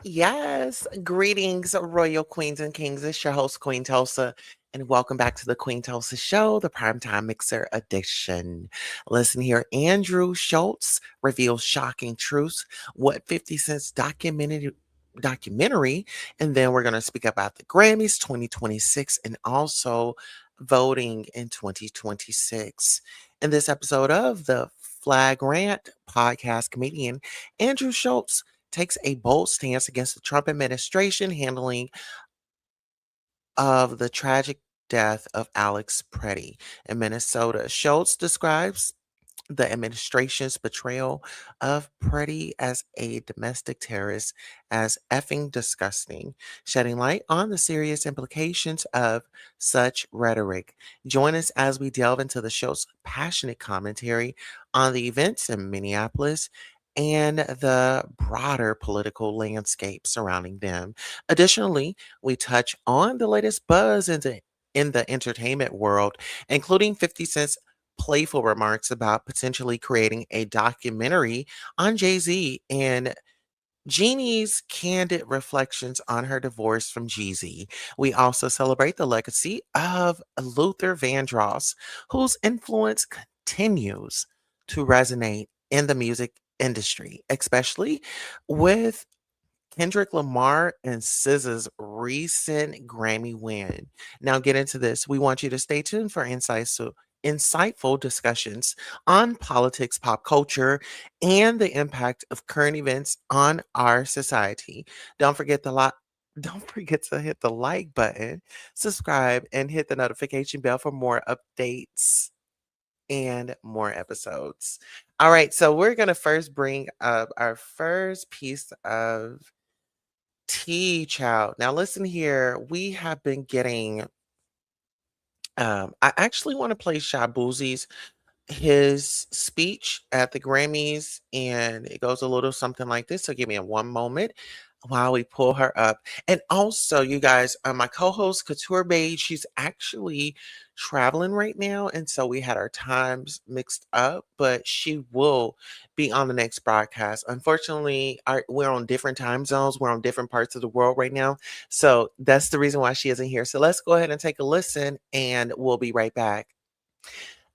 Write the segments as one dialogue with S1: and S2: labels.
S1: Yes, greetings, royal queens and kings. It's your host, Queen Tulsa, and welcome back to the Queen Tulsa Show, the Primetime Mixer Edition. Listen here, Andrew Schulz reveals shocking truths. What 50 Cent's documentary, and then we're going to speak about the Grammys 2026 and also voting in 2026. In this episode of the Flagrant podcast, comedian Andrew Schulz takes a bold stance against the Trump administration handling of the tragic death of Alex Pretti in Minnesota. Schultz describes the administration's portrayal of Pretti as a domestic terrorist as effing disgusting, shedding light on the serious implications of such rhetoric. Join us as we delve into the show's passionate commentary on the events in Minneapolis and the broader political landscape surrounding them. Additionally, we touch on the latest buzz in the entertainment world, including 50 Cent's playful remarks about potentially creating a documentary on Jay-Z and Jeannie's candid reflections on her divorce from Jeezy. We also celebrate the legacy of Luther Vandross, whose influence continues to resonate in the music industry, especially with Kendrick Lamar and SZA's recent Grammy win. Now, get into this. We want you to stay tuned for insightful discussions on politics, pop culture, and the impact of current events on our society. Don't forget the lot. Don't forget to hit the like button, subscribe, and hit the notification bell for more updates and more episodes. All right, so we're going to first bring up our first piece of tea, child. Now, listen here. We have been getting. I actually want to play Shabuzi's his speech at the Grammys, and it goes a little something like this. So, give me a one moment while we pull her up. And also, you guys, my co-host Couture Babe, she's actually traveling right now, and so we had our times mixed up, but she will be on the next broadcast. Unfortunately, we're on different time zones. We're on different parts of the world right now, so that's the reason why she isn't here. So let's go ahead and take a listen, and we'll be right back.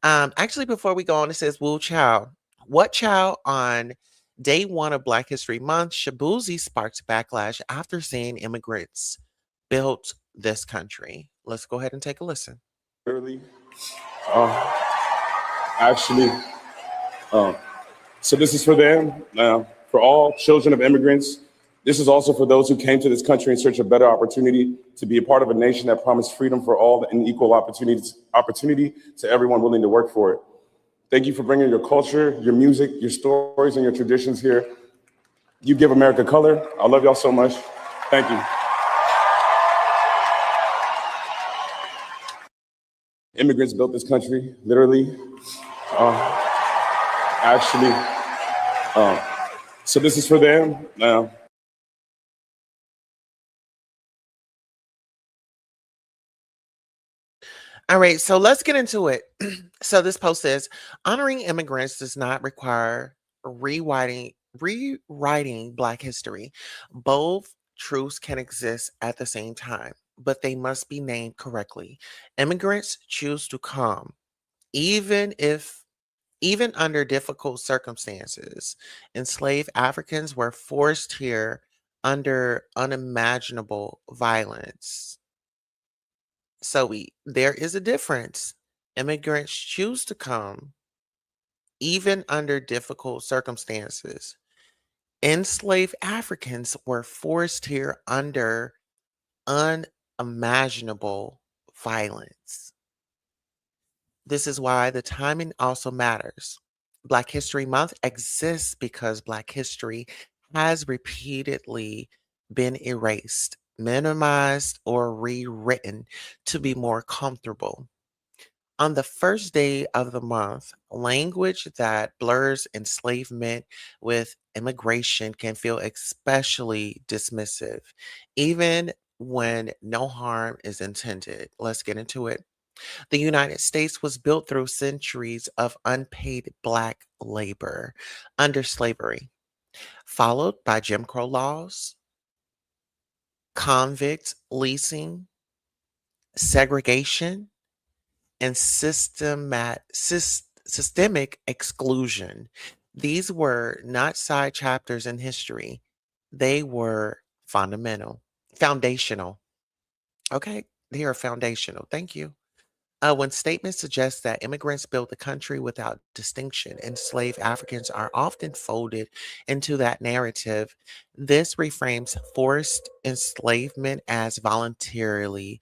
S1: Actually, before we go on, it says, Woo Chow. What Chow on day one of Black History Month, Shabuzi sparked backlash after saying immigrants built this country. Let's go ahead and take a listen.
S2: Early, uh, actually. Um, so this is for them, for all children of immigrants. This is also for those who came to this country in search of better opportunity to be a part of a nation that promised freedom for all and equal opportunity to everyone willing to work for it. Thank you for bringing your culture, your music, your stories, and your traditions here. You give America color. I love y'all so much. Thank you. Immigrants built this country, literally. Actually, so this is for them.
S1: All right, so let's get into it. So this post says, honoring immigrants does not require rewriting Black history. Both truths can exist at the same time, but they must be named correctly. Immigrants choose to come, even if even under difficult circumstances. Enslaved Africans were forced here under unimaginable violence. So there is a difference. Immigrants choose to come even under difficult circumstances. Enslaved Africans were forced here under unimaginable violence. This is why the timing also matters. Black History Month exists because Black history has repeatedly been erased, minimized, or rewritten to be more comfortable. On the first day of the month, language that blurs enslavement with immigration can feel especially dismissive, even when no harm is intended. Let's get into it. The United States was built through centuries of unpaid Black labor under slavery, followed by Jim Crow laws, convict leasing, segregation, and systemic exclusion. These were not side chapters in history. They were foundational. Okay, they are foundational. Thank you. When statements suggest that immigrants built the country without distinction, enslaved Africans are often folded into that narrative. This reframes forced enslavement as voluntary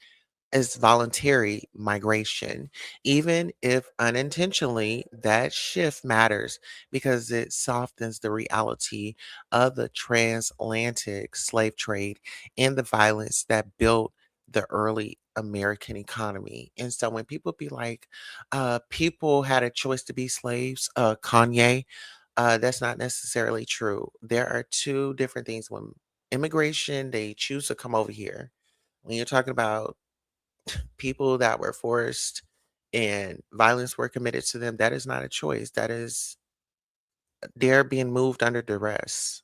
S1: migration. Even if unintentionally, that shift matters because it softens the reality of the transatlantic slave trade and the violence that built the early American economy. And so when people be like, people had a choice to be slaves, Kanye, that's not necessarily true. There are two different things. When immigration, they choose to come over here. When you're talking about people that were forced and violence were committed to them, that is not a choice. That is they're being moved under duress.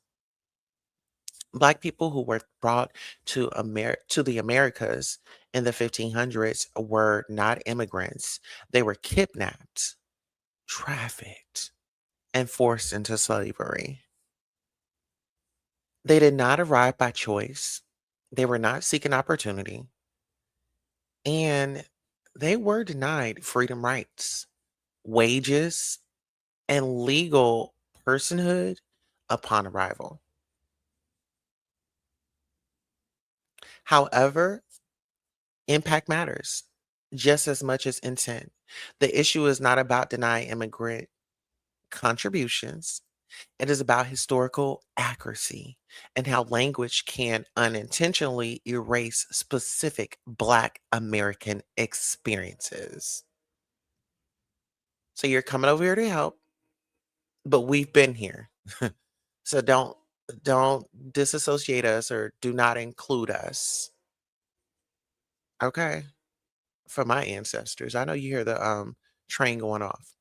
S1: Black people who were brought to the Americas in the 1500s were not immigrants. They were kidnapped, trafficked, and forced into slavery. They did not arrive by choice. They were not seeking opportunity, and they were denied freedom rights, wages, and legal personhood upon arrival. However, impact matters just as much as intent. The issue is not about denying immigrant contributions, it is about historical accuracy and how language can unintentionally erase specific Black American experiences. So you're coming over here to help, but we've been here. So don't disassociate us or do not include us. Okay. For my ancestors. I know you hear the train going off.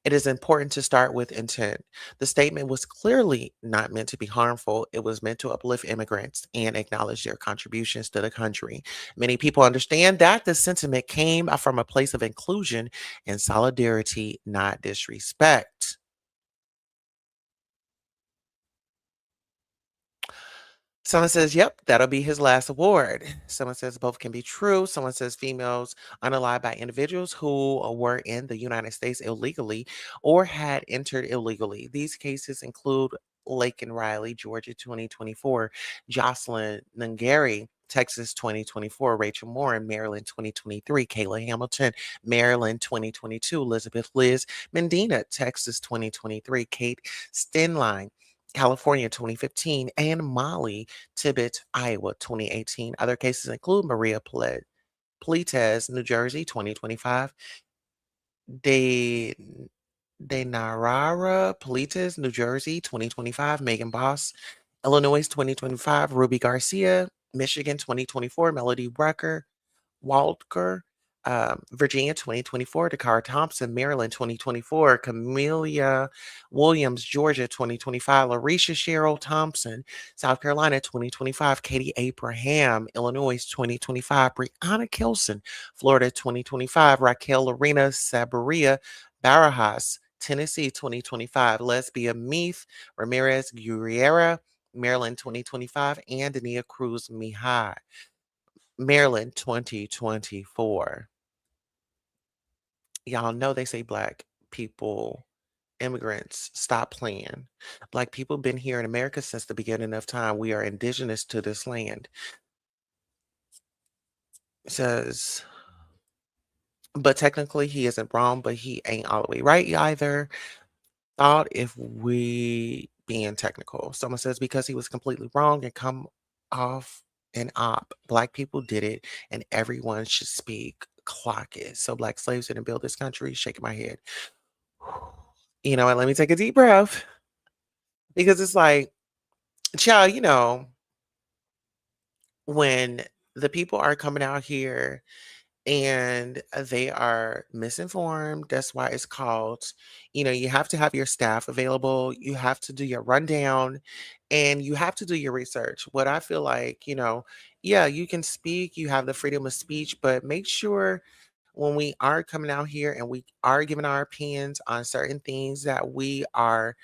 S1: It is important to start with intent. The statement was clearly not meant to be harmful. It was meant to uplift immigrants and acknowledge their contributions to the country. Many people understand that the sentiment came from a place of inclusion and solidarity, not disrespect. Someone says, yep, that'll be his last award. Someone says both can be true. Someone says females unalived by individuals who were in the United States illegally or had entered illegally. These cases include Lake and Riley, Georgia 2024, Jocelyn Nungary, Texas 2024, Rachel Moore in Maryland 2023, Kayla Hamilton, Maryland 2022, Elizabeth Liz Mendina, Texas 2023, Kate Stenline, California 2015, and Molly Tibbet, Iowa 2018. Other cases include Maria Pletes, New Jersey 2025, De Denarara Pletes, New Jersey 2025, Megan Boss, Illinois 2025, Ruby Garcia, Michigan 2024, Melody Walker, Virginia 2024, Dakara Thompson, Maryland 2024, Camellia Williams, Georgia 2025, Larisha Cheryl Thompson, South Carolina 2025, Katie Abraham, Illinois 2025, Brianna Kelson, Florida 2025, Raquel Lorena Sabaria Barajas, Tennessee 2025, Lesbia Meath, Ramirez Guerrera, Maryland 2025, and Dania Cruz Mihai, Maryland 2024. Y'all know they say black people, immigrants, stop playing. Black people been here in America since the beginning of time. We are indigenous to this land. It says, but technically he isn't wrong, but he ain't all the way right either. Thought if we being technical. Someone says because he was completely wrong and come off an op. Black people did it and everyone should speak. Clock it. So black slaves didn't build this country. Shaking my head. You know what? Let me take a deep breath because it's like, child, when the people are coming out here and they are misinformed. That's why it's called, you have to have your staff available, you have to do your rundown, and you have to do your research. What I feel like, yeah, you can speak, you have the freedom of speech, but make sure when we are coming out here and we are giving our opinions on certain things that we are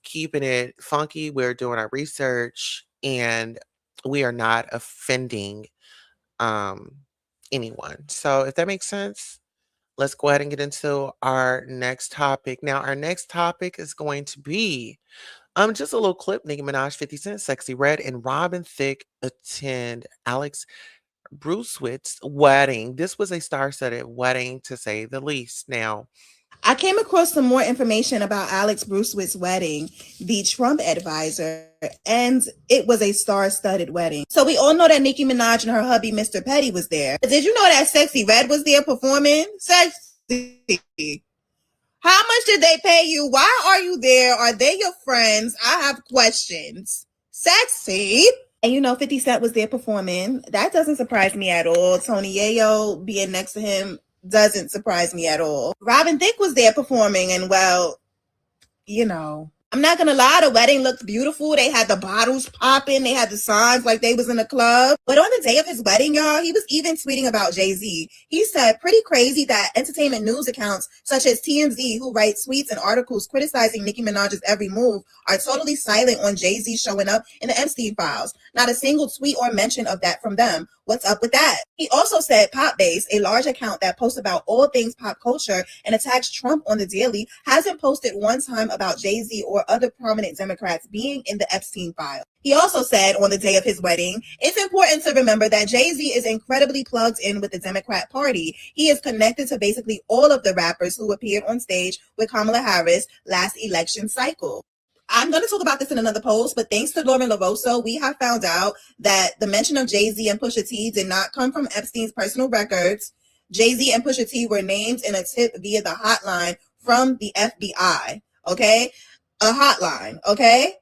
S1: keeping it funky, we're doing our research, and we are not offending um anyone. So if that makes sense, let's go ahead and get into our next topic. Now, our next topic is going to be just a little clip. Nicki Minaj, 50 Cent, Sexy Red, and Robin Thicke attend Alex Bruswitz's wedding. This was a star-studded wedding, to say the least. Now,
S3: I came across some more information about Alex Bruswitz's wedding, the Trump advisor, and it was a star-studded wedding. So we all know that Nicki Minaj and her hubby, Mr. Petty, was there. Did you know that Sexy Red was there performing? Sexy. How much did they pay you? Why are you there? Are they your friends? I have questions. Sexy. And 50 Cent was there performing. That doesn't surprise me at all. Tony Yayo being next to him doesn't surprise me at all. Robin Thicke was there performing, and well, I'm not gonna lie, the wedding looked beautiful. They had the bottles popping, they had the signs like they was in a club. But on the day of his wedding, y'all, he was even tweeting about Jay-Z. He said, pretty crazy that entertainment news accounts such as TMZ, who write tweets and articles criticizing Nicki Minaj's every move, are totally silent on Jay-Z showing up in the Epstein files. Not a single tweet or mention of that from them. What's up with that? He also said Popbase, a large account that posts about all things pop culture and attacks Trump on the daily, hasn't posted one time about Jay-Z or other prominent Democrats being in the Epstein file. He also said on the day of his wedding, it's important to remember that Jay-Z is incredibly plugged in with the Democrat Party. He is connected to basically all of the rappers who appeared on stage with Kamala Harris last election cycle. I'm going to talk about this in another post, but thanks to Lauren LaRosa, we have found out that the mention of Jay-Z and Pusha T did not come from Epstein's personal records. Jay-Z and Pusha T were named in a tip via the hotline from the FBI, okay? A hotline, okay?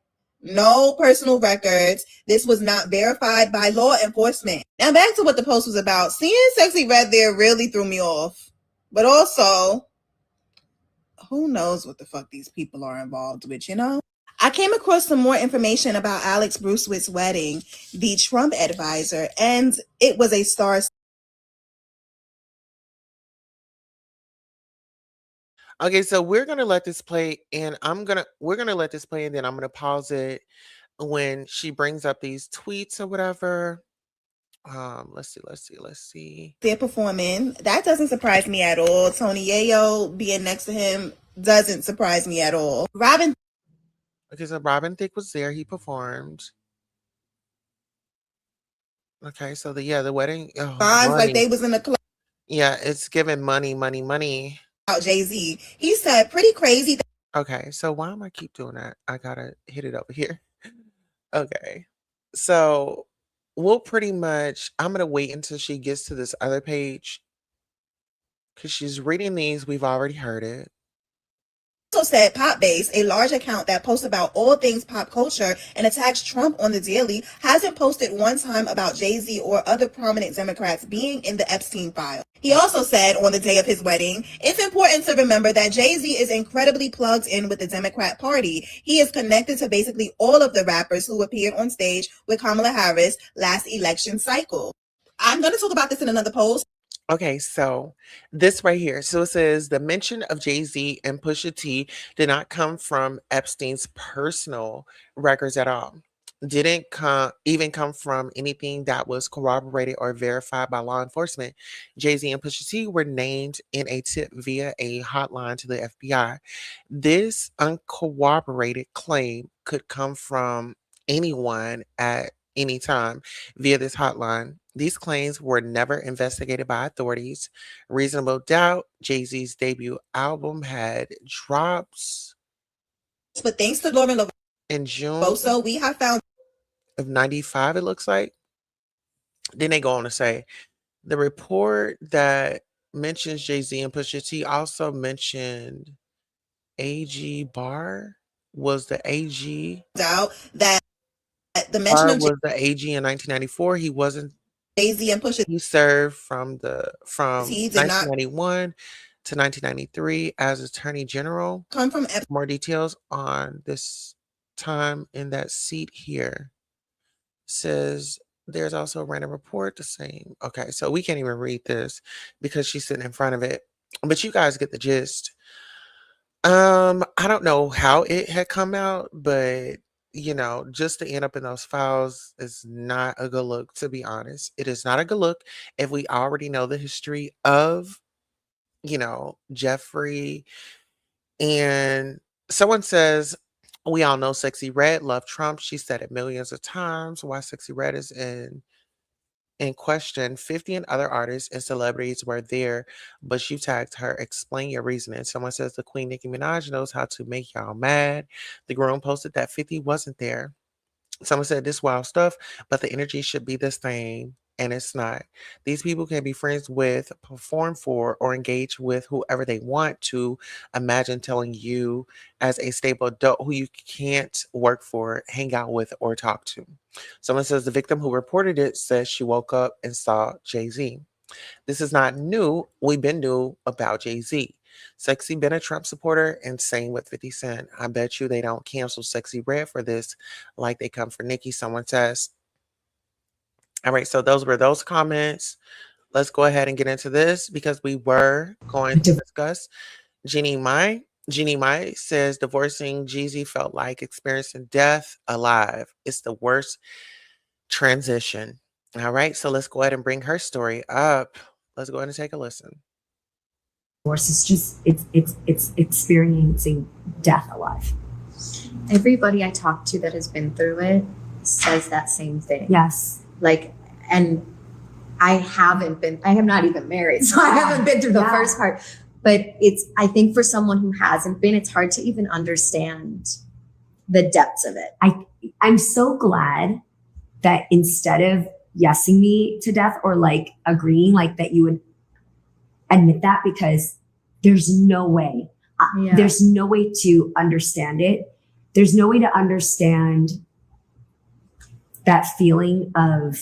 S3: No personal records. This was not verified by law enforcement. Now back to what the post was about. Seeing Sexy Red there really threw me off. But also, who knows what the fuck these people are involved with, I came across some more information about Alex Bruswitz's wedding, the Trump advisor, and it was a star.
S1: okay, so we're gonna let this play, and we're gonna let this play, and then I'm gonna pause it when she brings up these tweets or whatever. Let's see.
S3: They're performing. That doesn't surprise me at all. Tony Yayo being next to him doesn't surprise me at all.
S1: Okay, so Robin Thicke was there. He performed. Okay, so the wedding. Oh,
S3: Signs like
S1: money.
S3: they was in the club.
S1: Yeah, it's giving money, money, money.
S3: Jay-Z. He said, pretty crazy.
S1: Okay, so why am I keep doing that? I gotta hit it over here. Okay, so we'll pretty much. I'm gonna wait until she gets to this other page because she's reading these. We've already heard it.
S3: Also said Popbase, a large account that posts about all things pop culture and attacks Trump on the daily, hasn't posted one time about Jay-Z or other prominent Democrats being in the Epstein file. He also said on the day of his wedding, it's important to remember that Jay-Z is incredibly plugged in with the Democrat Party. He is connected to basically all of the rappers who appeared on stage with Kamala Harris last election cycle. I'm going to talk about this in another post.
S1: Okay, so this right here. So it says the mention of Jay-Z and Pusha T did not come from Epstein's personal records at all. Didn't come from anything that was corroborated or verified by law enforcement. Jay-Z and Pusha T were named in a tip via a hotline to the FBI. This uncorroborated claim could come from anyone at any time via this hotline. These claims were never investigated by authorities. Reasonable Doubt, Jay-Z's debut album, had drops.
S3: But thanks to Lauren
S1: in June
S3: we have found
S1: of 95, it looks like. Then they go on to say, the report that mentions Jay-Z and Pusha T also mentioned AG Barr was the AG.
S3: Out that the mention
S1: Barr
S3: of
S1: was the AG in 1994. He wasn't
S3: Jay-Z and Pusha
S1: He served from
S3: T did not
S1: 1991 to 1993 as Attorney General.
S3: come from
S1: More details on this time in that seat here. Says there's also a random report the same. Okay, so we can't even read this because she's sitting in front of it. But you guys get the gist. I don't know how it had come out, but just to end up in those files is not a good look, to be honest. It is not a good look if we already know the history of, Jeffrey. And someone says, we all know Sexy Red loved Trump. She said it millions of times. Why Sexy Red is in question. 50 and other artists and celebrities were there, but she tagged her. Explain your reasoning. Someone says the Queen Nicki Minaj knows how to make y'all mad. The groom posted that 50 wasn't there. Someone said this wild stuff, but the energy should be the same, and it's not. These people can be friends with, perform for, or engage with whoever they want to. Imagine telling you, as a stable adult who you can't work for, hang out with, or talk to. Someone says the victim who reported it says she woke up and saw Jay-Z. This is not new. We've been new about Jay-Z. Sexy been a Trump supporter, and same with 50 Cent. I bet you they don't cancel Sexy Red for this like they come for Nicki, someone says. All right, so those were those comments. Let's go ahead and get into this because we were going to discuss Jeannie Mai. Jeannie Mai says divorcing Jeezy felt like experiencing death alive. It's the worst transition. All right, so let's go ahead and bring her story up. Let's go ahead and take a listen.
S4: Divorce is just it's experiencing death alive.
S5: Everybody I talk to that has been through it says that same thing.
S4: Yes.
S5: Like, and I am not even married, so I haven't been through the first part. But I think for someone who hasn't been, it's hard to even understand the depths of it.
S4: I'm so glad that instead of yesing me to death or like agreeing, like that you would admit that, because there's no way. There's no way to understand it. There's no way to understand that feeling of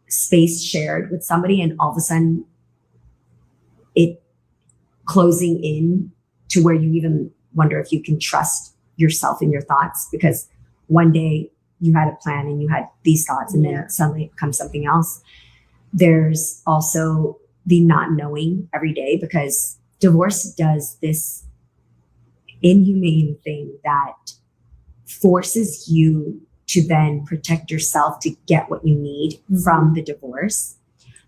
S4: space shared with somebody and all of a sudden it closing in to where you even wonder if you can trust yourself and your thoughts, because one day you had a plan and you had these thoughts and then suddenly it becomes something else. There's also the not knowing every day, because divorce does this inhumane thing that forces you to then protect yourself to get what you need from the divorce.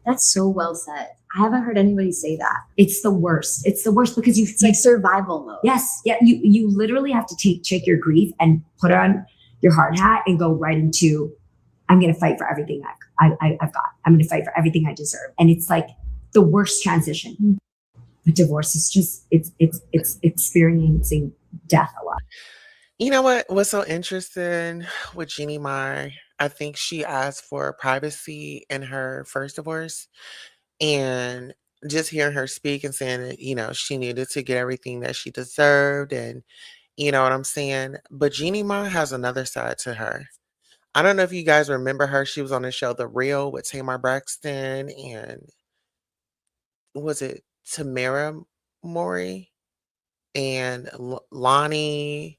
S5: That's so well said. I haven't heard anybody say that.
S4: It's the worst. It's the worst because
S5: it's like survival mode.
S4: Yes. Yeah. You literally have to take your grief and put on your hard hat and go right into, I'm going to fight for everything I've got. I'm going to fight for everything I deserve. And it's like the worst transition. But divorce is just, it's experiencing death a lot.
S1: You know what? What's so interesting with Jeannie Mai? I think she asked for privacy in her first divorce, and just hearing her speak and saying that, she needed to get everything that she deserved, and you know what I'm saying? But Jeannie Mai has another side to her. I don't know if you guys remember her. She was on the show The Real with Tamar Braxton and was it Tamara Mori and Lonnie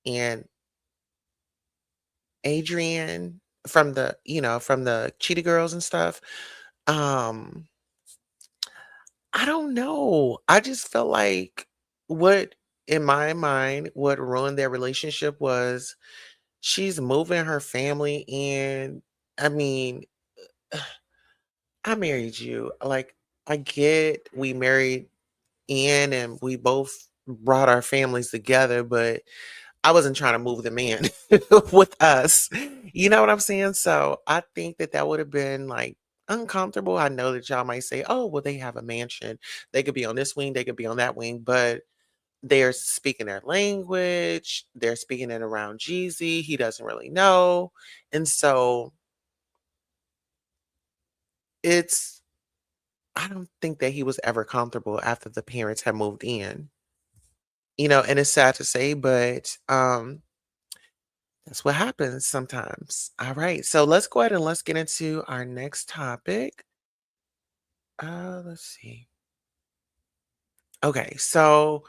S1: and Adrian from the Cheetah Girls and stuff. I don't know. I just felt like in my mind, what ruined their relationship was she's moving her family in. I mean, I married you. Like, I get we married in and we both brought our families together, but I wasn't trying to move them in with us. You know what I'm saying? So I think that would have been like uncomfortable. I know that y'all might say, oh, well, they have a mansion. They could be on this wing, they could be on that wing, but they're speaking their language. They're speaking it around Jeezy. He doesn't really know. And so I don't think that he was ever comfortable after the parents had moved in. And it's sad to say, but That's what happens sometimes. All right. So let's go ahead and let's get into our next topic. Let's see. Okay, so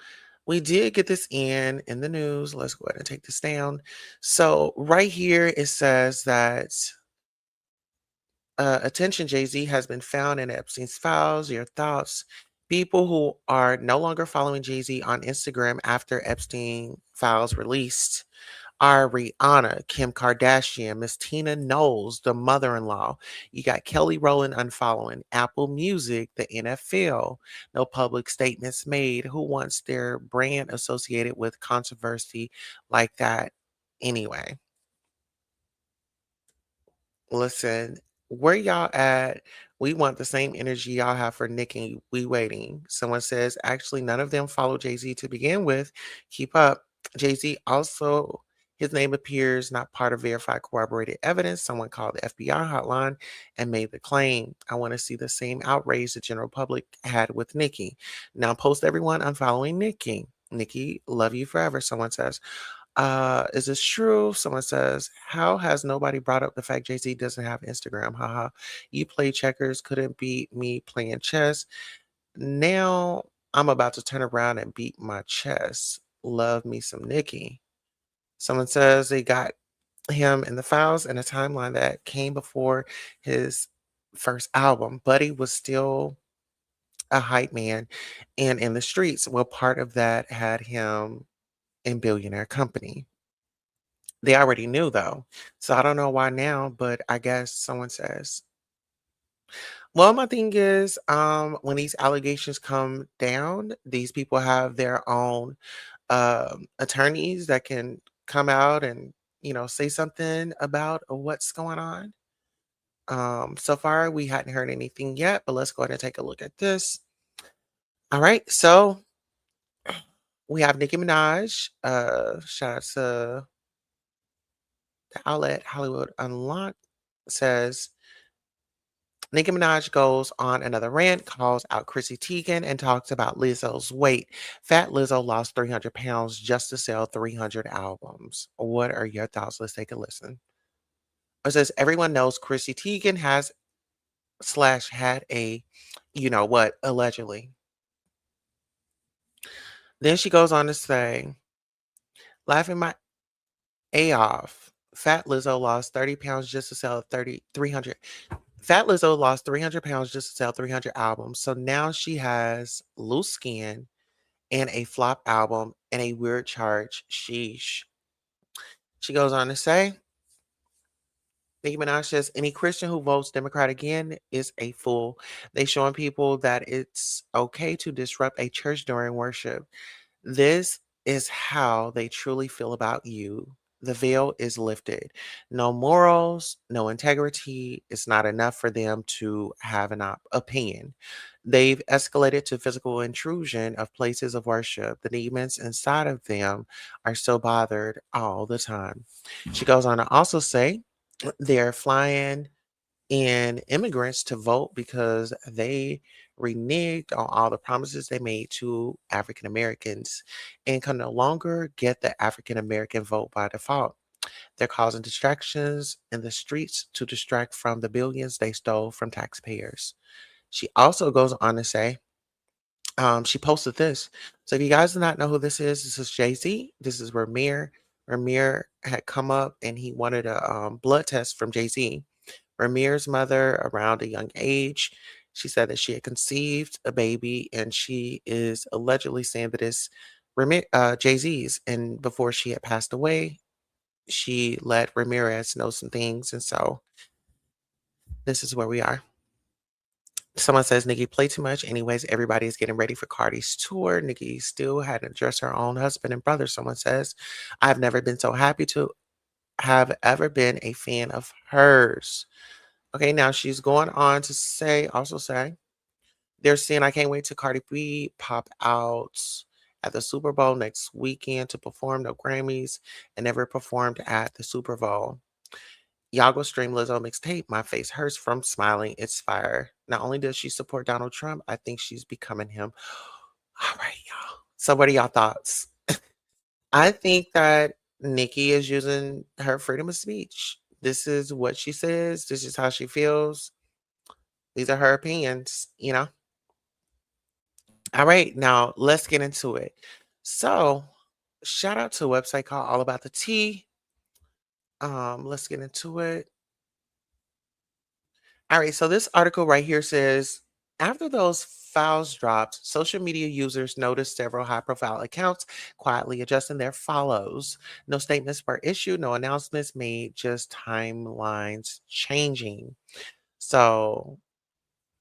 S1: we did get this in the news. Let's go ahead and take this down. So right here it says that attention, Jay-Z has been found in Epstein's files. Your thoughts? People who are no longer following Jay-Z on Instagram after Epstein files released are Rihanna, Kim Kardashian, Miss Tina Knowles, the mother-in-law. You got Kelly Rowland unfollowing, Apple Music, the NFL. No public statements made. Who wants their brand associated with controversy like that anyway? Listen, where y'all at? We want the same energy y'all have for Nicki. We waiting. Someone says, actually, none of them follow Jay Z to begin with. Keep up. Jay Z also, his name appears not part of verified corroborated evidence. Someone called the FBI hotline and made the claim. I want to see the same outrage the general public had with Nicki. Now post everyone unfollowing Nicki. Nicki, love you forever. Someone says. Is this true? Someone says, how has nobody brought up the fact Jay-Z doesn't have Instagram? Haha. You play checkers, couldn't beat me playing chess. Now I'm about to turn around and beat my chest. Love me some Nicki. Someone says they got him in the files in a timeline that came before his first album. Buddy was still a hype man and in the streets. Well, part of that had him in Billionaire Company. They already knew though. So I don't know why now, but I guess someone says. Well, my thing is, when these allegations come down, these people have their own attorneys that can come out and, say something about what's going on. So far we hadn't heard anything yet, but let's go ahead and take a look at this. All right, so we have Nicki Minaj. Shout out to the outlet Hollywood Unlocked says Nicki Minaj goes on another rant, calls out Chrissy Teigen, and talks about Lizzo's weight. Fat Lizzo lost 300 pounds just to sell 300 albums. What are your thoughts? Let's take a listen. It says everyone knows Chrissy Teigen has slash had a, you know what, allegedly. Then she goes on to say, laughing my A off. Fat Lizzo lost 30 pounds just to sell 300. Fat Lizzo lost 300 pounds just to sell 300 albums. So now she has loose skin and a flop album and a weird charge. Sheesh. She goes on to say, Nicki Minaj says, any Christian who votes Democrat again is a fool. They showing people that it's okay to disrupt a church during worship. This is how they truly feel about you. The veil is lifted. No morals, no integrity. It's not enough for them to have an opinion. They've escalated to physical intrusion of places of worship. The demons inside of them are so bothered all the time. She goes on to also say they're flying in immigrants to vote because they reneged on all the promises they made to African Americans and can no longer get the African American vote by default. They're causing distractions in the streets to distract from the billions they stole from taxpayers. She also goes on to say, she posted this. So if you guys do not know who this is Jay-Z. This is Ramir. Ramir had come up and he wanted a blood test from Jay-Z. Ramir's mother, around a young age, she said that she had conceived a baby and she is allegedly saying that it's Jay-Z's. And before she had passed away, she let Ramirez know some things. And so this is where we are. Someone says Nicki played too much. Anyways, everybody's getting ready for Cardi's tour. Nicki still hadn't addressed her own husband and brother. Someone says, I've never been so happy to have ever been a fan of hers. Okay, now she's going on to also say, they're saying I can't wait to Cardi B pop out at the Super Bowl next weekend to perform no Grammys and never performed at the Super Bowl. Y'all go stream Lizzo mixtape. My face hurts from smiling. It's fire. Not only does she support Donald Trump, I think she's becoming him. All right, y'all. So what are y'all thoughts? I think that Nicki is using her freedom of speech. This is what she says. This is how she feels. These are her opinions. All right, now let's get into it. So, shout out to a website called All About the Tea. Let's get into it. All right, so this article right here says after those files dropped, social media users noticed several high profile accounts quietly adjusting their follows. No statements were issued, no announcements made, just timelines changing. So,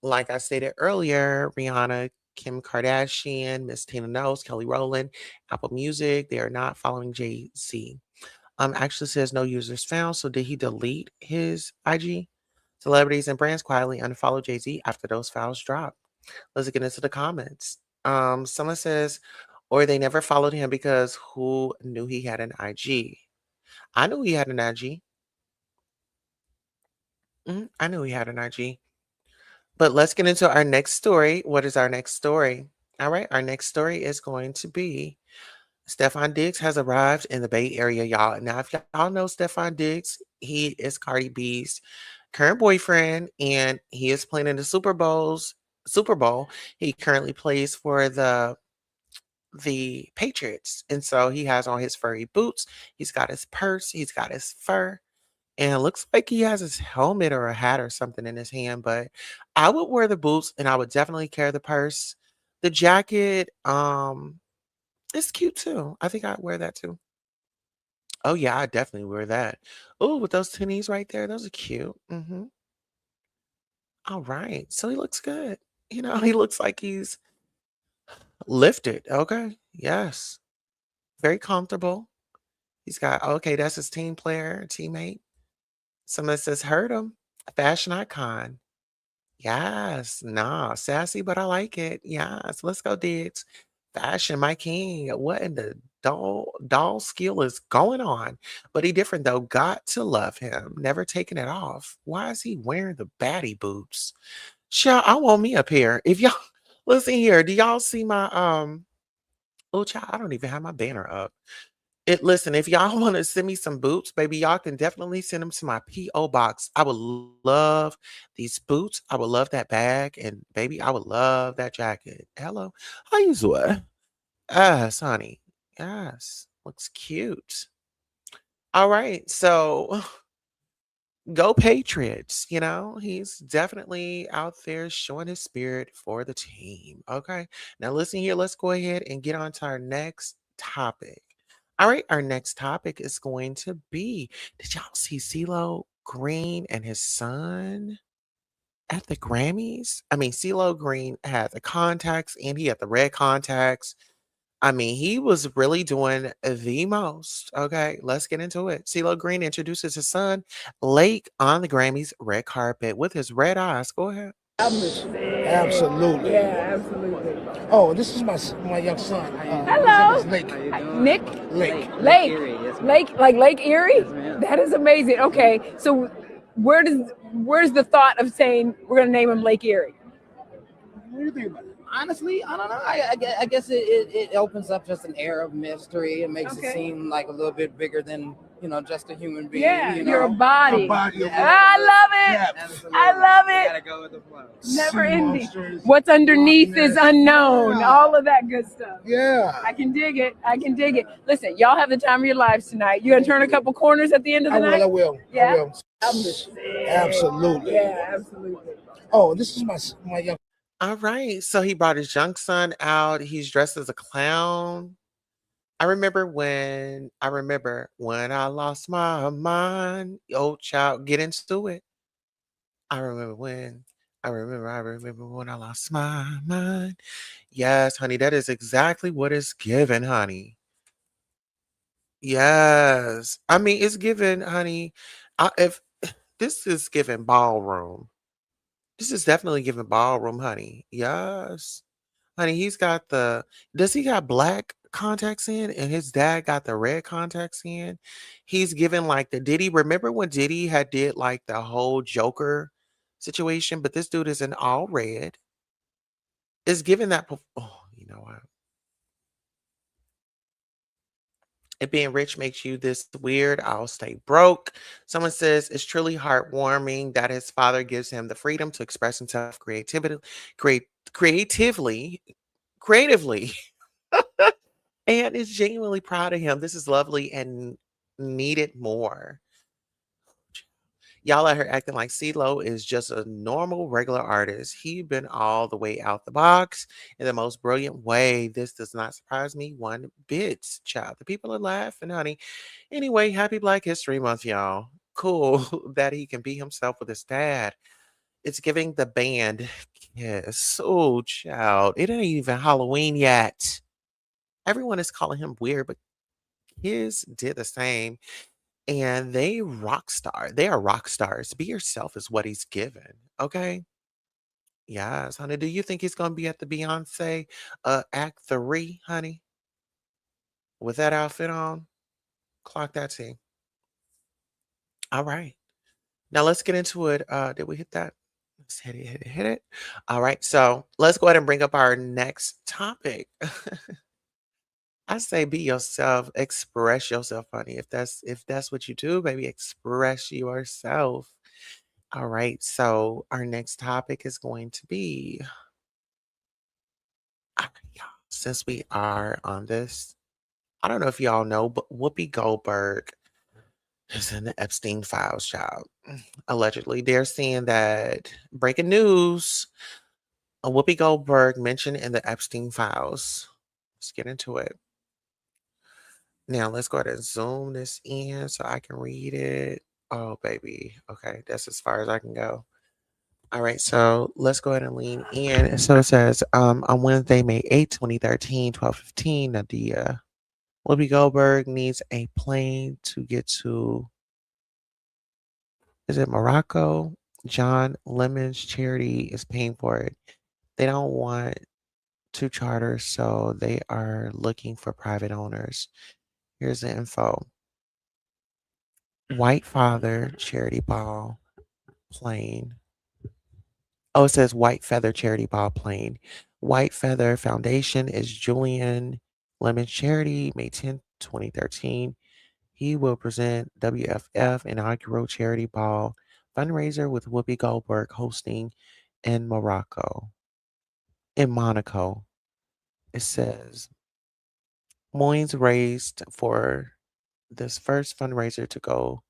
S1: like I stated earlier, Rihanna, Kim Kardashian, Miss Tina Knowles, Kelly Rowland, Apple Music, they are not following Jay-Z. Actually says no users found. So did he delete his IG? Celebrities and brands quietly unfollow Jay-Z after those files dropped. Let's get into the comments. Someone says, or they never followed him because who knew he had an IG? I knew he had an IG. I knew he had an IG. But let's get into our next story. What is our next story? All right, our next story is going to be Stefan Diggs has arrived in the Bay Area, y'all. Now, if y'all know Stefan Diggs, he is Cardi B's current boyfriend, and he is playing in the Super Bowl. He currently plays for the Patriots, and so he has on his furry boots. He's got his purse. He's got his fur. And it looks like he has his helmet or a hat or something in his hand, but I would wear the boots and I would definitely carry the purse. The jacket, it's cute too. I think I'd wear that too. Oh yeah, I definitely wear that. Oh, with those tinnies right there, those are cute. All right. So he looks good. He looks like he's lifted. Okay. Yes. Very comfortable. He's got okay, that's his team player, teammate. Someone says heard him. Fashion icon. Yes, nah, sassy, but I like it. Yes, let's go, Diggs. Fashion, my king. What in the doll skill is going on? But he different though. Got to love him. Never taking it off. Why is he wearing the baddie boots? Child, I want me up here. If y'all listen here, do y'all see my oh child, I don't even have my banner up. Listen, if y'all want to send me some boots, baby, y'all can definitely send them to my P.O. box. I would love these boots. I would love that bag. And baby, I would love that jacket. Hello. How you doing? Yes, honey. Yes. Looks cute. All right. So go Patriots. He's definitely out there showing his spirit for the team. Okay. Now listen here. Let's go ahead and get on to our next topic. All right, our next topic is going to be did y'all see CeeLo Green and his son at the Grammys? I mean, CeeLo Green had the contacts and he had the red contacts. I mean, he was really doing the most. Okay, let's get into it. CeeLo Green introduces his son, Lake, on the Grammys red carpet with his red eyes. Go ahead.
S6: Absolutely.
S7: Yeah, absolutely.
S6: Oh, this is my young son.
S7: Hello.
S6: His name is Lake.
S7: Nick?
S6: Lake.
S7: Lake, like Lake Erie? That is amazing. Okay, so where's the thought of saying we're gonna name him Lake Erie?
S6: What do you think about it?
S8: Honestly, I don't know. I guess it opens up just an air of mystery. It makes it seem like a little bit bigger than just a human being.
S7: Yeah,
S8: you know?
S7: you're a body.
S6: A body of
S7: I love it.
S8: Absolutely.
S7: I love
S8: You
S7: it.
S8: gotta go with the flow.
S7: Never
S6: Sea
S7: ending.
S6: monsters,
S7: What's underneath
S6: Loch
S7: is
S6: Ness.
S7: unknown.
S6: Yeah.
S7: All of that good stuff.
S6: Yeah.
S7: I can dig it. I can dig it. Listen, y'all have the time of your lives tonight. You gonna turn a couple corners at the end of the night?
S6: I will.
S7: Yeah?
S6: I will. Absolutely.
S7: Yeah, absolutely.
S6: Oh, this is my young.
S1: All right. So he brought his young son out. He's dressed as a clown. I remember when I lost my mind. Oh child, get into it. I remember when I lost my mind. Yes, honey, that is exactly what it's given, honey. Yes. I mean, it's given, honey. If this is given ballroom. This is definitely giving ballroom, honey. Yes. Honey, does he got black contacts in and his dad got the red contacts in? He's given like the Diddy. Remember when Diddy had did like the whole Joker situation, but this dude is in all red. It's given that, oh, you know what? If being rich makes you this weird, I'll stay broke. Someone says it's truly heartwarming that his father gives him the freedom to express himself creatively, creatively, and is genuinely proud of him. This is lovely and needed more. Y'all at her acting like CeeLo is just a normal, regular artist. He been all the way out the box in the most brilliant way. This does not surprise me one bit, child. The people are laughing, honey. Anyway, happy Black History Month, y'all. Cool that he can be himself with his dad. It's giving the band kiss. Oh, child. It ain't even Halloween yet. Everyone is calling him weird, but his did the same. And they rock star. They are rock stars. Be yourself is what he's given. Okay. Yes, honey. Do you think he's gonna be at the Beyonce act 3, honey? With that outfit on? Clock that T. All right. Now let's get into it. Did we hit that? Let's hit it, hit it, hit it. All right. So let's go ahead and bring up our next topic. I say be yourself, express yourself, honey. If that's what you do, baby, express yourself. All right, so our next topic is going to be, all right, y'all, since we are on this, I don't know if y'all know, but Whoopi Goldberg is in the Epstein files, child. Allegedly, they're saying that breaking news, Whoopi Goldberg mentioned in the Epstein files. Let's get into it. Now, let's go ahead and zoom this in so I can read it. Oh, baby. Okay, that's as far as I can go. All right, so let's go ahead and lean in. So it says, on Wednesday, May 8th, 2013, 12:15, Nadia. Whoopi Goldberg needs a plane to get to, is it Morocco? John Lemon's charity is paying for it. They don't want to charter, so they are looking for private owners. Here's the info. White Father Charity Ball plane. Oh, it says White Feather Charity Ball plane. White Feather Foundation is Julian Lemon's charity, May 10th, 2013. He will present WFF inaugural charity ball fundraiser with Whoopi Goldberg hosting in Morocco. In Monaco. It says Moines raised for this first fundraiser to go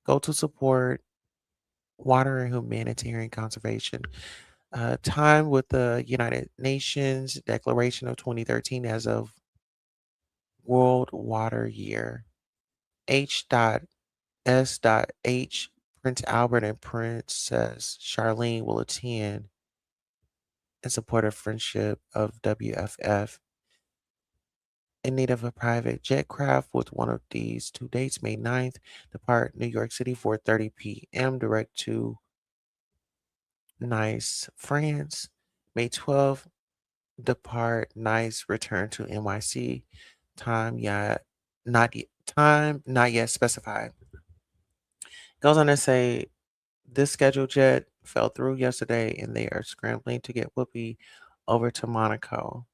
S1: to support water and humanitarian conservation. Time with the United Nations Declaration of 2013 as of World Water Year. H.S.H. Prince Albert and Princess Charlene will attend in support of friendship of WFF. In need of a private jet craft with one of these two dates, May 9th, depart New York City, 4:30 p.m. direct to Nice, France. May 12th, depart Nice, return to NYC. Time not yet specified. Goes on to say this scheduled jet fell through yesterday and they are scrambling to get Whoopi over to Monaco.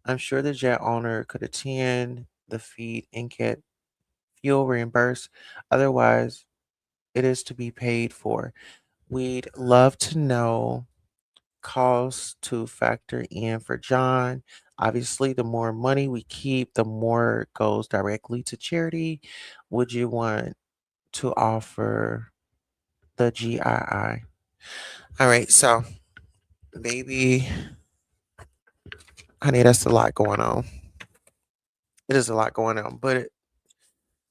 S1: I'm sure the jet owner could attend the feed and get fuel reimbursed. Otherwise, it is to be paid for. We'd love to know costs to factor in for John. Obviously, the more money we keep, the more it goes directly to charity. Would you want to offer the GII? All right, so baby, honey, that's a lot going on. It is a lot going on, but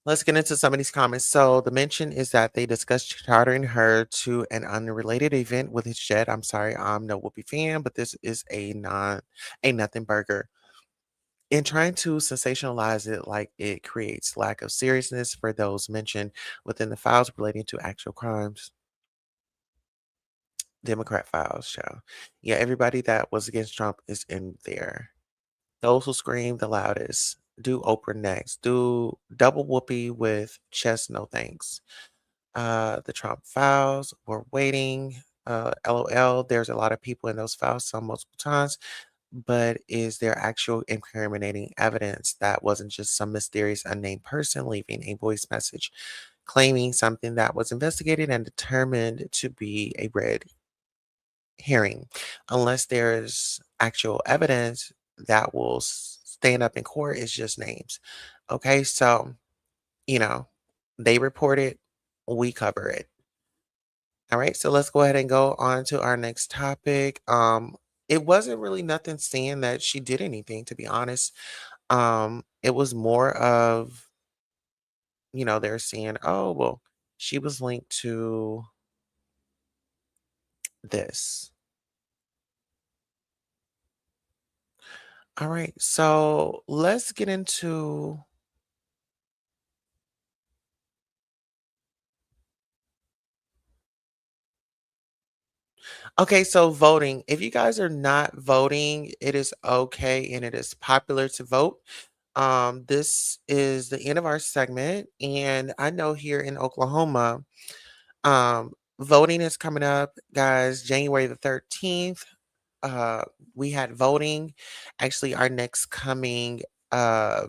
S1: let's get into some of these comments. So the mention is that they discussed chartering her to an unrelated event with his jet. I'm sorry, I'm no Whoopi fan, but this is a nothing burger. In trying to sensationalize it like it creates lack of seriousness for those mentioned within the files relating to actual crimes. Democrat files show. Yeah, everybody that was against Trump is in there. Those who scream the loudest. Do Oprah next. Do double whoopee with chest no thanks. The Trump files. We're waiting. LOL. There's a lot of people in those files, some multiple times. but is there actual incriminating evidence that wasn't just some mysterious unnamed person leaving a voice message claiming something that was investigated and determined to be a red herring? Unless there's actual evidence that will stand up in court, it's just names. Okay, so, you know, they report it, we cover it. All right, so let's go ahead and go on to our next topic. It wasn't really nothing saying that she did anything, to be honest. It was more of, they're saying, oh, well, she was linked to this. All right, so let's get into. Okay, so voting. If you guys are not voting, it is okay and it is popular to vote. This is the end of our segment, and I know here in Oklahoma, voting is coming up, guys, January the 13th. Uh, we had voting. Actually, our next coming uh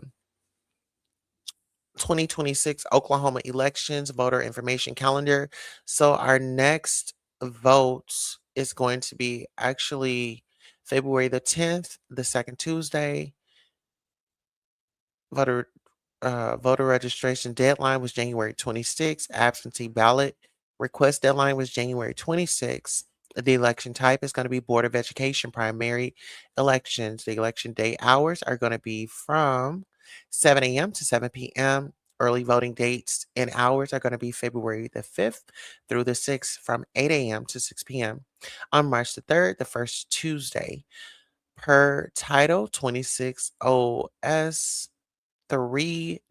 S1: 2026 Oklahoma elections voter information calendar. So our next vote is going to be actually February the 10th, the second Tuesday. Voter voter registration deadline was January 26th. Absentee ballot request deadline was January 26th. The election type is going to be Board of Education primary elections. The election day hours are going to be from 7 a.m. to 7 p.m. Early voting dates and hours are going to be February the 5th through the 6th from 8 a.m. to 6 p.m. On March the 3rd, the first Tuesday, per Title 26 OS 3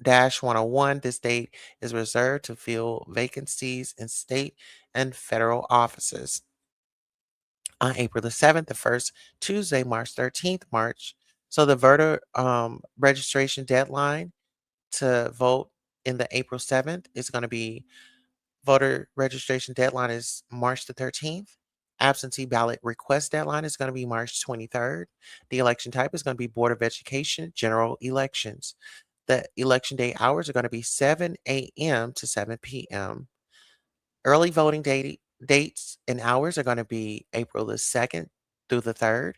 S1: 101. This date is reserved to fill vacancies in state and federal offices. On April the 7th, the first Tuesday, March 13th, March. So the voter registration deadline to vote in the April 7th is going to be voter registration deadline is March the 13th. Absentee ballot request deadline is going to be March 23rd. The election type is going to be Board of Education general elections. The election day hours are going to be 7 a.m. to 7 p.m. Early voting dates and hours are going to be April the 2nd through the 3rd,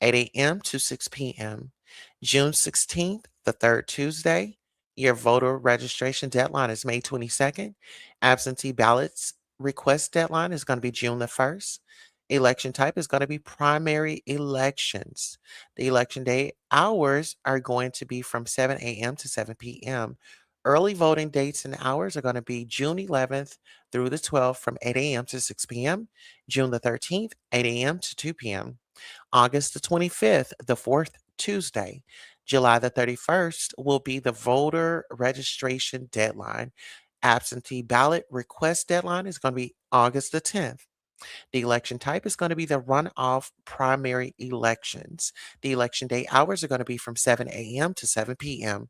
S1: 8 a.m. to 6 p.m. June 16th, the third Tuesday. Your voter registration deadline is May 22nd. Absentee ballots request deadline is going to be June the 1st. Election type is going to be primary elections. The election day hours are going to be from 7 a.m. to 7 p.m. Early voting dates and hours are going to be June 11th through the 12th from 8 a.m. to 6 p.m., June the 13th, 8 a.m. to 2 p.m., August the 25th, the fourth Tuesday. July the 31st will be the voter registration deadline. Absentee ballot request deadline is going to be August the 10th. The election type is going to be the runoff primary elections. The election day hours are going to be from 7 a.m. to 7 p.m.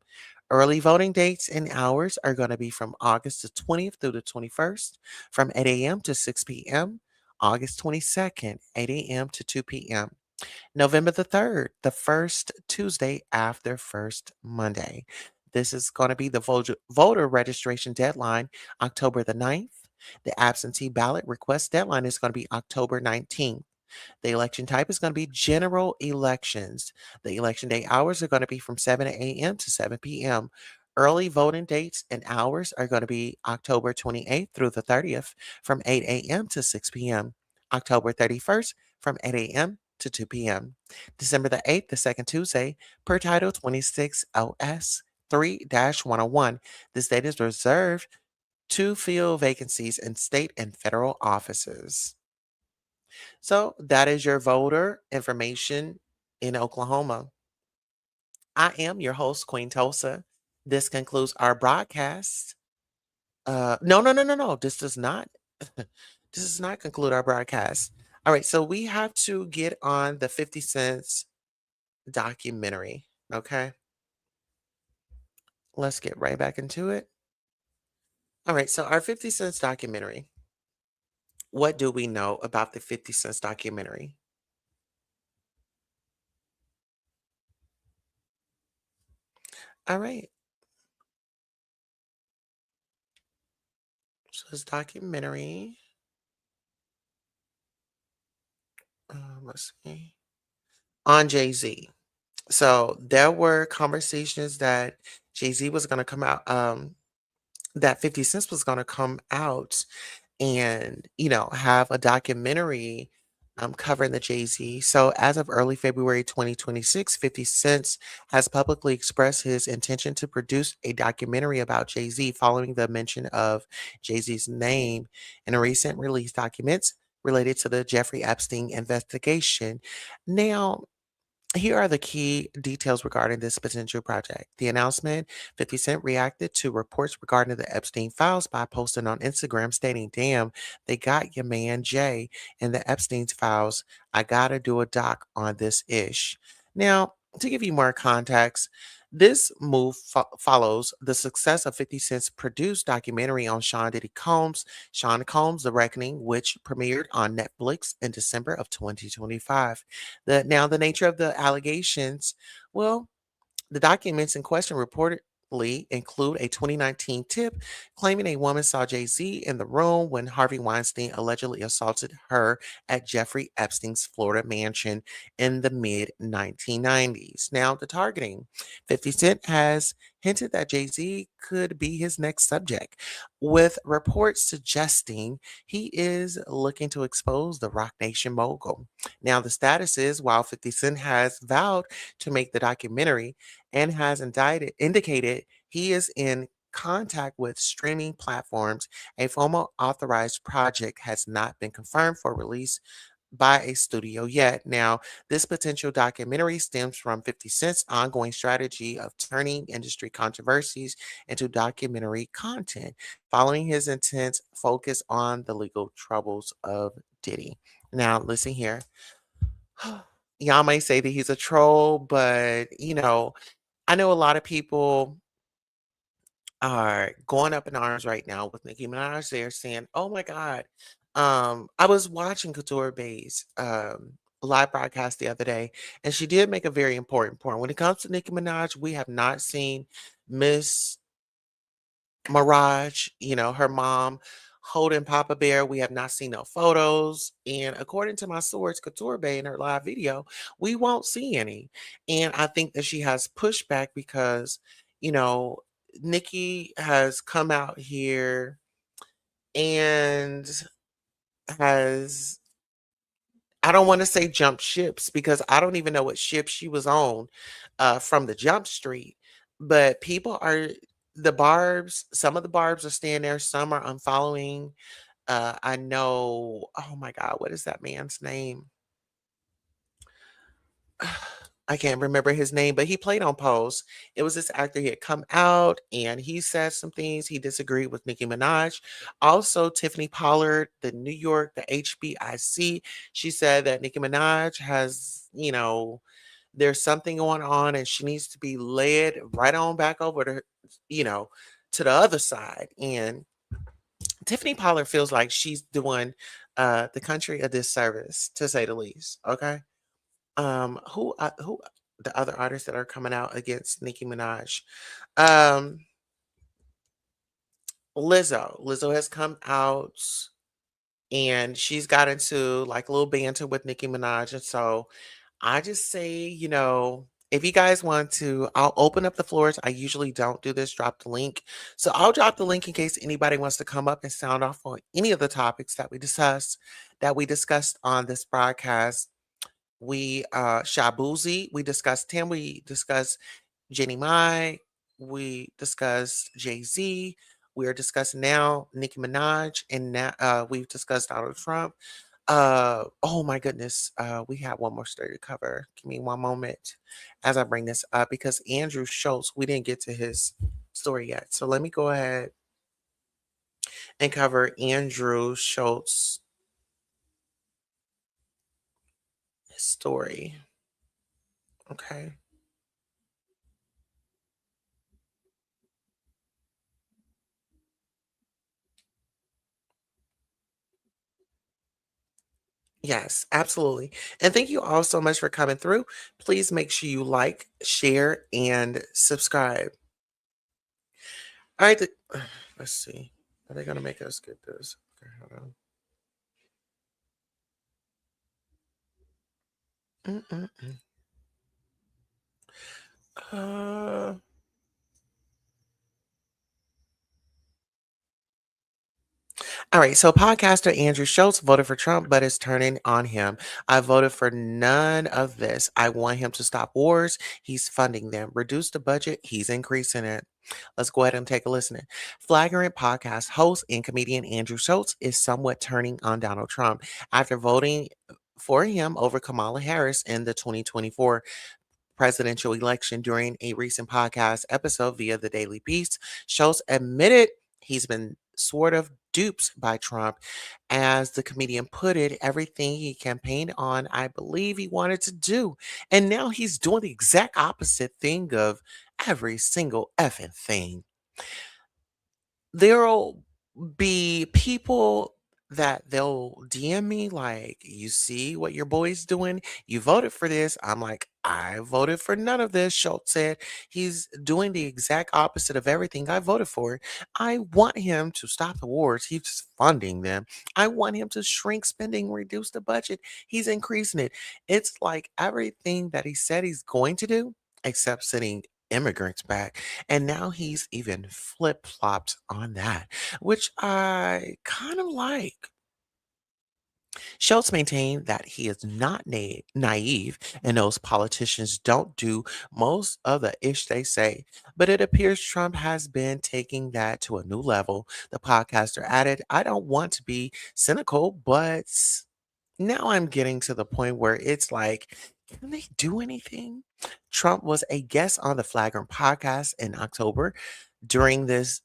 S1: Early voting dates and hours are going to be from August the 20th through the 21st, from 8 a.m. to 6 p.m. August 22nd, 8 a.m. to 2 p.m. November the 3rd, the first Tuesday after first Monday. This is going to be the voter registration deadline, October the 9th. The absentee ballot request deadline is going to be October 19th. The election type is going to be general elections. The election day hours are going to be from 7 a.m. to 7 p.m. Early voting dates and hours are going to be October 28th through the 30th from 8 a.m. to 6 p.m. October 31st from 8 a.m. to 2 p.m. December the 8th, the second Tuesday, per Title 26 OS 3 101. This date is reserved to fill vacancies in state and federal offices. So that is your voter information in Oklahoma. I am your host, Queen Tulsa. This concludes our broadcast. No, no, no, no, no. This does not. This does not conclude our broadcast. All right, so we have to get on the 50 Cents documentary. Okay, let's get right back into it. All right, so our 50 Cents documentary. What do we know about the 50 Cents documentary? All right. So this documentary. Let's see. On Jay-Z. So there were conversations that Jay-Z was going to come out, that 50 Cent was going to come out and, have a documentary covering the Jay-Z. So as of early February 2026, 50 Cent has publicly expressed his intention to produce a documentary about Jay-Z following the mention of Jay-Z's name in a recent release documents related to the Jeffrey Epstein investigation. Now, here are the key details regarding this potential project. The announcement: 50 Cent reacted to reports regarding the Epstein files by posting on Instagram stating, "Damn, they got your man Jay in the Epstein files. I gotta do a doc on this ish." Now, to give you more context, this move follows the success of 50 Cent's produced documentary on Sean Combs, The Reckoning, which premiered on Netflix in December of 2025. The nature of the allegations, well, the documents in question reportedly include a 2019 tip claiming a woman saw Jay-Z in the room when Harvey Weinstein allegedly assaulted her at Jeffrey Epstein's Florida mansion in the mid 1990s. Now, the targeting: 50 Cent has hinted that Jay-Z could be his next subject, with reports suggesting he is looking to expose the Rock Nation mogul. Now, the status is, while 50 Cent has vowed to make the documentary and has indicated he is in contact with streaming platforms, a formal authorized project has not been confirmed for release by a studio yet. Now, this potential documentary stems from 50 Cent's ongoing strategy of turning industry controversies into documentary content, following his intense focus on the legal troubles of Diddy. Now, listen here. Y'all may say that he's a troll, but I know a lot of people are going up in arms right now with Nicki Minaj. They're saying, "Oh my God." I was watching Couture Bay's live broadcast the other day, and she did make a very important point. When it comes to Nicki Minaj, we have not seen Miss Mirage, her mom, holding Papa Bear. We have not seen no photos. And according to my source, Couture Bay, in her live video, we won't see any. And I think that she has pushback because, you know, Nikki has come out here and has, I don't want to say jump ships because I don't even know what ship she was on from the jump street. But people are, some of the barbs are staying there, some are unfollowing. I know, oh my God, what is that man's name? I can't remember his name, but he played on Pose. It was this actor. He had come out and he said some things. He disagreed with Nicki Minaj. Also, Tiffany Pollard, the New York, the HBIC, she said that Nicki Minaj has, there's something going on and she needs to be led right on back over to, you know, to the other side. And Tiffany Pollard feels like she's doing the country a disservice, to say the least. Okay. Who the other artists that are coming out against Nicki Minaj? Um, Lizzo has come out and she's got into like a little banter with Nicki Minaj. And so I just say, if you guys want to, I'll open up the floors. I usually don't do this, drop the link. So I'll drop the link in case anybody wants to come up and sound off on any of the topics that we discussed on this broadcast. We Shabuzi, we discussed Tim, we discussed Jenny Mai, we discussed Jay-Z. We are discussing now Nicki Minaj, and now we've discussed Donald Trump. Oh my goodness, we have one more story to cover. Give me one moment as I bring this up because Andrew Schulz, we didn't get to his story yet. So let me go ahead and cover Andrew Schultz's story. Okay. Yes, absolutely. And thank you all so much for coming through. Please make sure you like, share, and subscribe. All right. Let's see. Are they going to make us get this? Okay, hold on. Uh, all right. So, podcaster Andrew Schulz voted for Trump, but is turning on him. I voted for none of this. I want him to stop wars. He's funding them. Reduce the budget. He's increasing it. Let's go ahead and take a listen. Flagrant podcast host and comedian Andrew Schulz is somewhat turning on Donald Trump after voting for him over Kamala Harris in the 2024 presidential election. During a recent podcast episode via the Daily Beast, Schultz admitted he's been sort of duped by Trump. As the comedian put it, everything he campaigned on, I believe he wanted to do. And now he's doing the exact opposite thing of every single effing thing. There'll be people that they'll DM me like, you see what your boy's doing? You voted for this. I'm like, I voted for none of this. Schultz said he's doing the exact opposite of everything I voted for. I want him to stop the wars. He's funding them. I want him to shrink spending, reduce the budget. He's increasing it. It's like everything that he said he's going to do, except sending immigrants back. And now he's even flip flopped on that, which I kind of like. Schultz maintained that he is not naive and knows politicians don't do most of the ish they say, but it appears Trump has been taking that to a new level. The podcaster added, I don't want to be cynical, but now I'm getting to the point where it's like, can they do anything? Trump was a guest on the Flagrant podcast in October. During his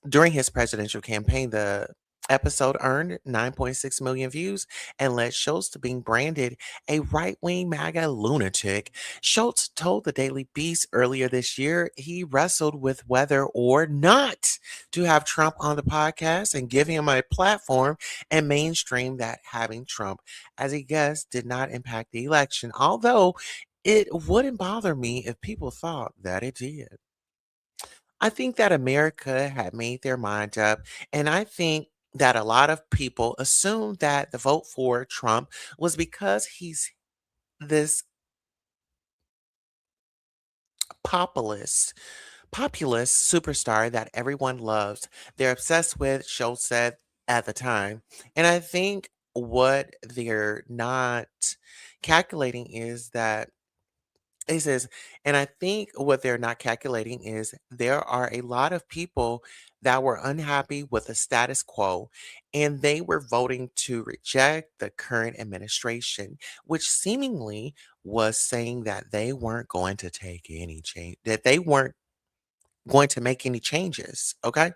S1: presidential campaign, the episode earned 9.6 million views and led Schultz to being branded a right-wing MAGA lunatic. Schultz told the Daily Beast earlier this year he wrestled with whether or not to have Trump on the podcast and give him a platform, and mainstream that having Trump as a guest did not impact the election, although it wouldn't bother me if people thought that it did. I think that America had made their mind up, and I think that a lot of people assumed that the vote for Trump was because he's this populist populist superstar that everyone loves. They're obsessed with, Schultz said at the time. And I think what they're not calculating is that he says, and I think what they're not calculating is there are a lot of people that were unhappy with the status quo and they were voting to reject the current administration, which seemingly was saying that they weren't going to take any change, that they weren't going to make any changes. Okay.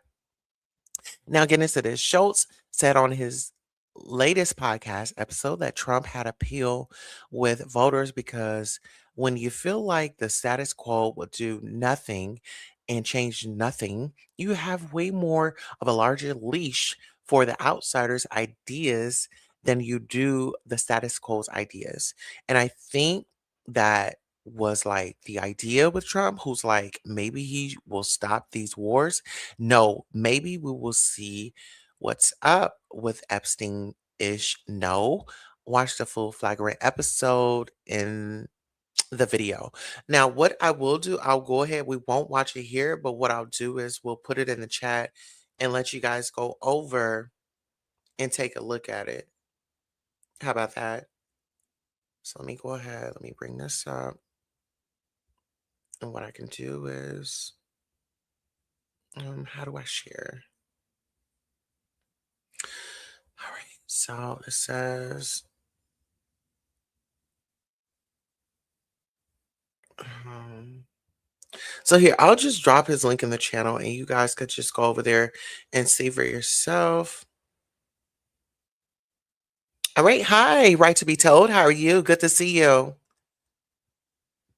S1: Now, getting into this, Schultz said on his latest podcast episode that Trump had appeal with voters because when you feel like the status quo will do nothing and change nothing, you have way more of a larger leash for the outsiders' ideas than you do the status quo's ideas. And I think that was like the idea with Trump, who's like, maybe he will stop these wars. No, maybe we will see what's up with Epstein ish. No, watch the full Flagrant episode in the video. Now, what I will do, I'll go ahead. We won't watch it here, but what I'll do is we'll put it in the chat and let you guys go over and take a look at it. How about that? So let me go ahead. Let me bring this up. And what I can do is, how do I share? All right. So it says, um, so here, I'll just drop his link in the channel and you guys could just go over there and see for yourself. All right. Hi, right to be told. How are you? Good to see you.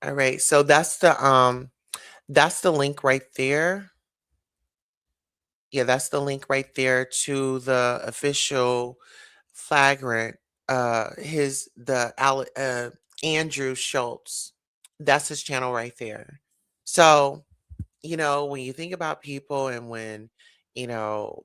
S1: All right. So that's the link right there. Yeah, that's the link right there to the official Flagrant Andrew Schulz. That's his channel right there. So, when you think about people and when, you know,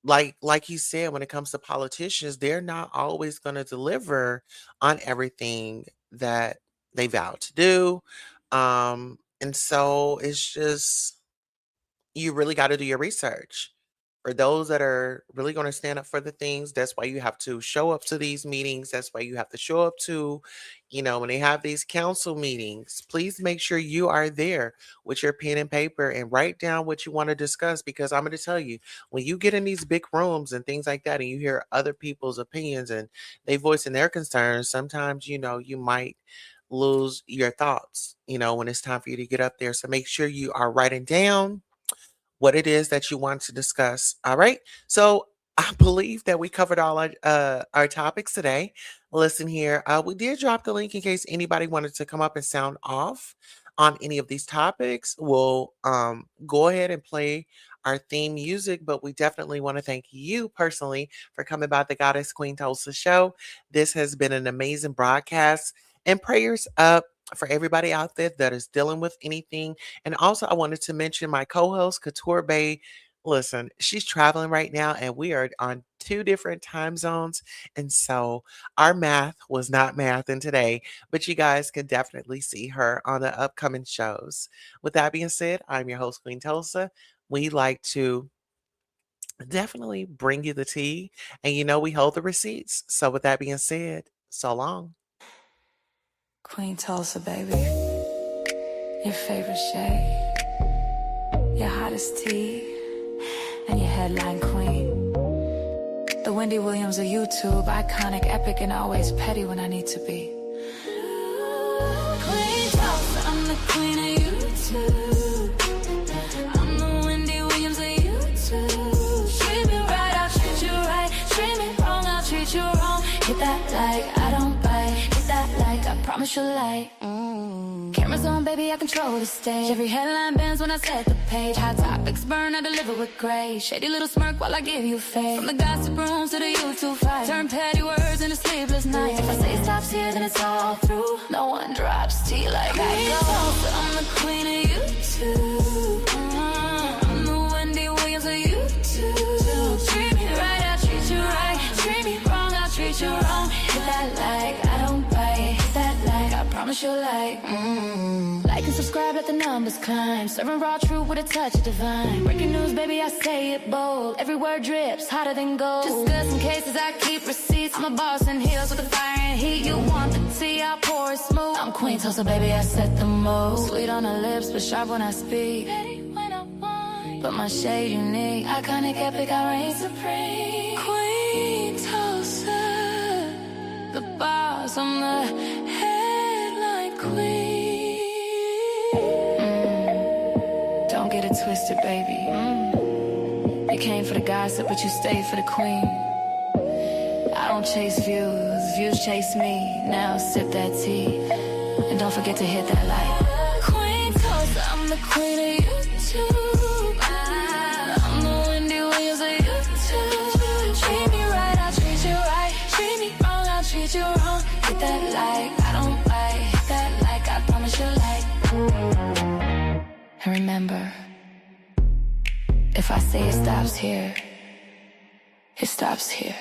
S1: like you said, when it comes to politicians, they're not always going to deliver on everything that they vow to do. And so it's just you really got to do your research. For those that are really going to stand up for the things, that's why you have to show up to these meetings. That's why you have to show up to, when they have these council meetings, please make sure you are there with your pen and paper and write down what you want to discuss. Because I'm going to tell you, when you get in these big rooms and things like that, and you hear other people's opinions and they voicing their concerns, sometimes, you might lose your thoughts, when it's time for you to get up there. So make sure you are writing down what it is that you want to discuss. All right. So I believe that we covered all our topics today. Listen here, we did drop the link in case anybody wanted to come up and sound off on any of these topics. We'll go ahead and play our theme music, but we definitely want to thank you personally for coming by the Goddess Queen Tulsa show. This has been an amazing broadcast, and prayers up for everybody out there that is dealing with anything. And also, I wanted to mention my co-host, Couture Bay. Listen, she's traveling right now, and we are on 2 different time zones. And so our math was not mathing today, but you guys can definitely see her on the upcoming shows. With that being said, I'm your host, Queen Tulsa. We like to definitely bring you the tea, and we hold the receipts. So with that being said, so long.
S9: Queen Tulsa, baby. Your favorite shade, your hottest tea, and your headline queen. The Wendy Williams of YouTube, iconic, epic, and always petty when I need to be. Queen Tulsa, I'm the queen of YouTube. I'm the Wendy Williams of YouTube. Treat me right, I'll treat you right. Treat me wrong, I'll treat you wrong. Hit that like I don't bite. Hit that like I promise you'll like. Cameras on, baby, I control the stage. Every headline bends when I set the page. Hot topics burn, I deliver with grace. Shady little smirk while I give you faith. From the gossip rooms to the YouTube fight. Turn petty words into sleepless nights. If I say it stops here, then it's all through. No one drops tea like I do. I'm the queen of YouTube. I'm the Wendy Williams of YouTube. Treat me right, I'll treat you right. Treat me wrong, I'll treat you wrong. Hit that like I don't bite. Hit that like I promise you'll like. Like and subscribe, let the numbers climb. Serving raw truth with a touch of divine. Breaking news, baby, I say it bold. Every word drips hotter than gold. Discussing cases, I keep receipts. I'm a boss in heels with the fire and heat. You want the tea, I'll pour it smooth. I'm Queen Tulsa, baby, I set the mold. Sweet on the lips, but sharp when I speak. Petty when I want, but my shade unique. Iconic, epic, I reign supreme. Queen Tulsa, the boss, I'm the headline queen. Don't get it twisted, baby. You came for the gossip, but you stayed for the queen. I don't chase views, views chase me. Now sip that tea, and don't forget to hit that like. Queen Tulsa, I'm the queen of YouTube. I'm the Wendy Williams of YouTube. Treat me right, I'll treat you right. Treat me wrong, I'll treat you wrong. Hit that like, I don't bite. Hit that like, I promise you like. And remember, if I say it stops here, it stops here.